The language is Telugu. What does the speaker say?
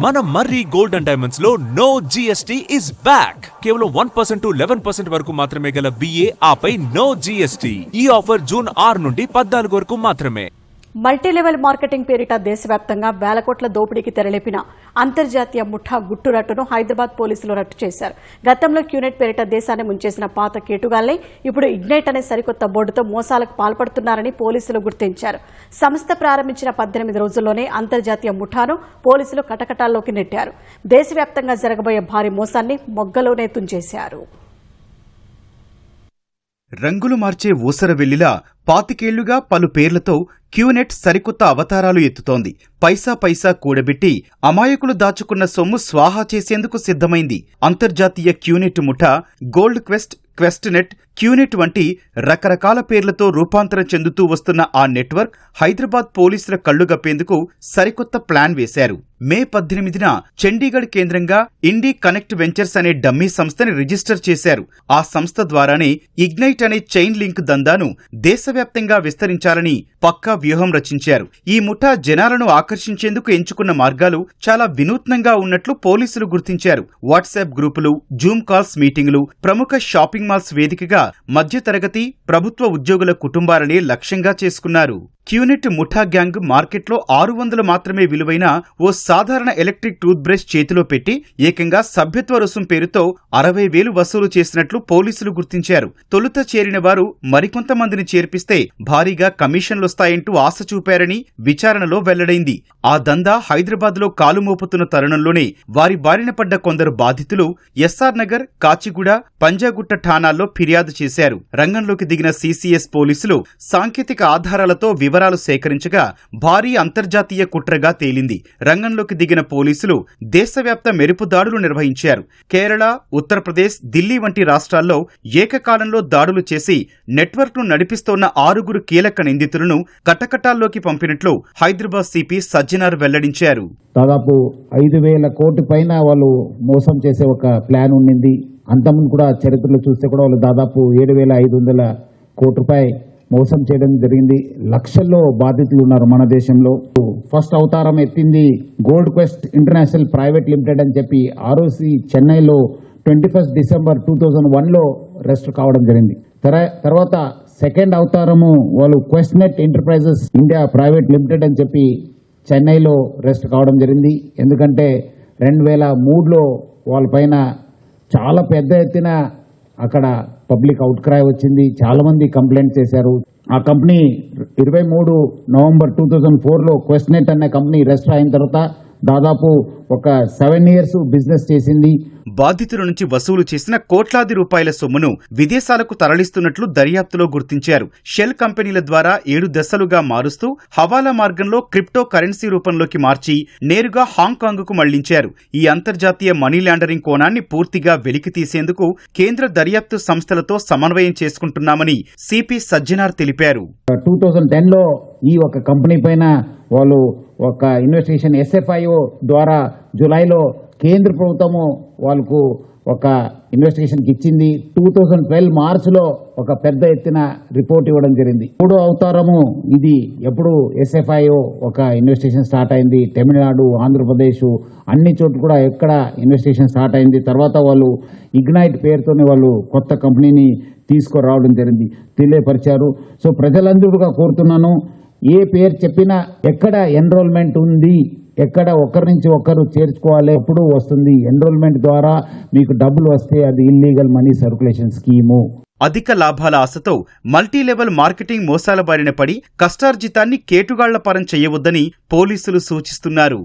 మన మర్రి గోల్డ్ అండ్ డైమండ్స్ లో నో జిఎస్టీ ఇస్ బ్యాక్. కేవలం 1% to 11% వరకు మాత్రమే గల విఏ ఆపై నో జిఎస్టీ. ఈ ఆఫర్ జూన్ 6 నుండి 14 వరకు మాత్రమే. మల్టీలెవెల్ మార్కెటింగ్ పేరిట దేశవ్యాప్తంగా వేల కోట్ల దోపిడీకి తెరలేపిన అంతర్జాతీయ ముఠా గుట్టురట్టును హైదరాబాద్ పోలీసులు రట్టు చేశారు. గతంలో క్యూనెట్ పేరిట దేశాన్ని ముంచేసిన పాత కేటుగాళ్లే ఇప్పుడు ఇగ్నైట్ అనే సరికొత్త బోర్డుతో మోసాలకు పాల్పడుతున్నారని పోలీసులు గుర్తించారు. సంస్థ ప్రారంభించిన 18 రోజుల్లోనే అంతర్జాతీయ ముఠాను పోలీసులు కటకటాల్లోకి నెట్టారు. దేశవ్యాప్తంగా జరగబోయే భారీ మోసాన్ని మొగ్గలోనే తుంచేశారు. రంగులు మార్చే ఊసరవెల్లిలా 25 ఏళ్లుగా పలు పేర్లతో క్యూనెట్ సరికొత్త అవతారాలు ఎత్తుతోంది. పైసా పైసా కూడబెట్టి అమాయకులు దాచుకున్న సొమ్ము స్వాహా చేసేందుకు సిద్ధమైంది. అంతర్జాతీయ క్యూనెట్ ముఠా gold quest, quest net, QNet వంటి రకరకాల పేర్లతో రూపాంతరం చెందుతూ వస్తున్న ఆ నెట్వర్క్ హైదరాబాద్ పోలీసుల కళ్లుగప్పేందుకు సరికొత్త ప్లాన్ వేశారు. మే 18న చండీగఢ్ కేంద్రంగా ఇండీ కనెక్ట్ వెంచర్స్ అనే డమ్మీ సంస్థని రిజిస్టర్ చేశారు. ఆ సంస్థ ద్వారానే ఇగ్నైట్ అనే చైన్ లింక్ దందాను దేశవ్యాప్తంగా విస్తరించాలని పక్కా వ్యూహం రచించారు. ఈ ముఠా జనాలను ఆకర్షించేందుకు ఎంచుకున్న మార్గాలు చాలా వినూత్నంగా ఉన్నట్లు పోలీసులు గుర్తించారు. వాట్సాప్ గ్రూపులు, జూమ్ కాల్స్ మీటింగులు, ప్రముఖ షాపింగ్ మాల్స్ వేదికగా మధ్యతరగతి, ప్రభుత్వ ఉద్యోగుల కుటుంబాలనే లక్ష్యంగా చేసుకున్నారు. క్యూనెట్ ముఠా గ్యాంగ్ మార్కెట్లో 600 మాత్రమే విలువైన ఓ సాధారణ ఎలక్ట్రిక్ టూత్ బ్రష్ చేతిలో పెట్టి ఏకంగా సభ్యత్వ రుసుం పేరుతో 60,000 వసూలు చేసినట్లు పోలీసులు గుర్తించారు. తొలుత చేరిన వారు మరికొంతమందిని చేర్పిస్తే భారీగా కమిషన్లొస్తాయంటూ ఆశ చూపారని విచారణలో వెల్లడైంది. ఆ దందా హైదరాబాద్లో కాలుమోపుతున్న తరుణంలోనే వారి బారిన పడ్డ కొందరు బాధితులు ఎస్ఆర్ నగర్, కాచిగూడ, పంజాగుట్ట ఠాణాల్లో ఫిర్యాదు చేశారు. రంగంలోకి దిగిన సిసిఎస్ పోలీసులు సాంకేతిక ఆధారాలతో వివరాలు సేకరించగా భారీ అంతర్జాతీయ కుట్రగా తేలింది. రంగంలోకి దిగిన పోలీసులు దేశవ్యాప్త మెరుపు దాడులు నిర్వహించారు. కేరళ, ఉత్తరప్రదేశ్, ఢిల్లీ వంటి రాష్ట్రాల్లో ఏకకాలంలో దాడులు చేసి నెట్వర్క్ను నడిపిస్తోన్న 6 కీలక నిందితులను కటకటాల్లోకి పంపినట్లు హైదరాబాద్ సిపి సజ్జనార్ వెల్లడించారు. దాదాపు 5,000 కోట్ల పైన వాళ్ళు మోసం చేసే ఒక ప్లాన్ ఉండింది. అంతకుముందు కూడా చరిత్రలో చూస్తే కూడా వాళ్ళు దాదాపు 7,500 కోట్ల రూపాయలు మోసం చేయడం జరిగింది. లక్షల్లో బాధితులు ఉన్నారు మన దేశంలో. ఫస్ట్ అవతారం ఎత్తింది Gold Quest International Private Limited అని చెప్పి ROC చెన్నైలో 21 డిసెంబర్ 2001లో రెస్ట్ కావడం జరిగింది. తర్వాత సెకండ్ అవతారము వాళ్ళు quest net enterprises India private Limited అని చెప్పి చెన్నైలో రెస్ట్ కావడం జరిగింది. ఎందుకంటే 2003లో వాళ్ళ పైన చాలా పెద్ద ఎత్తున అక్కడ పబ్లిక్ అవుట్క్రై వచ్చింది. చాలా మంది కంప్లైంట్ చేశారు. ఆ కంపెనీ 23 నవంబర్ 2004లో క్వెస్ట్ నెట్ అనే కంపెనీ రెజిస్టర్ అయిన తర్వాత దాదాపు ఒక 7 years బిజినెస్ చేసింది. బాధితుల నుంచి వసూలు చేసిన కోట్లాది రూపాయల సొమ్మును విదేశాలకు తరలిస్తున్నట్లు దర్యాప్తులో గుర్తించారు. షెల్ కంపెనీల ద్వారా 7 దశలుగా మారుస్తూ హవాలా మార్గంలో క్రిప్టో కరెన్సీ రూపంలోకి మార్చి నేరుగా హాంకాంగ్కు మళ్లించారు. ఈ అంతర్జాతీయ మనీ లాండరింగ్ కోణాన్ని పూర్తిగా వెలికి తీసేందుకు కేంద్ర దర్యాప్తు సంస్థలతో సమన్వయం చేసుకుంటున్నామని సిపి సజ్జనార్ తెలిపారు. 2010లో ఈ ఒక కంపెనీ పైన వాళ్ళు ఒక ఇన్వెస్టిగేషన్ SFIO ద్వారా జులైలో కేంద్ర ప్రభుత్వము వాళ్ళకు ఒక ఇన్వెస్టిగేషన్కి ఇచ్చింది. 2012 మార్చిలో ఒక పెద్ద ఎత్తున రిపోర్ట్ ఇవ్వడం జరిగింది. 3వ అవతారము ఇది ఎప్పుడు SFIO ఒక ఇన్వెస్టిగేషన్ స్టార్ట్ అయింది. తమిళనాడు, ఆంధ్రప్రదేశ్ అన్ని చోట్ల కూడా ఎక్కడ ఇన్వెస్టిగేషన్ స్టార్ట్ అయింది. తర్వాత వాళ్ళు ఇగ్నైట్ పేరుతోనే వాళ్ళు కొత్త కంపెనీని తీసుకురావడం జరిగింది, తెలియపరిచారు. సో ప్రజలందరూ కోరుతున్నాను, ఏ పేరు చెప్పినా ఎక్కడ ఎన్రోల్మెంట్ ఉంది, ఎక్కడ ఒకరి నుంచి ఒకరు చేర్చుకోవాలి, ఎప్పుడు వస్తుంది. ఎన్రోల్మెంట్ ద్వారా మీకు డబ్బులు వస్తే అది ఇల్లీగల్ మనీ సర్క్యులేషన్ స్కీము. అధిక లాభాల ఆశతో మల్టీలెవెల్ మార్కెటింగ్ మోసాల బారిన పడి కష్టార్జితాన్ని కేటుగాళ్ల పరం చేయవద్దని పోలీసులు సూచిస్తున్నారు.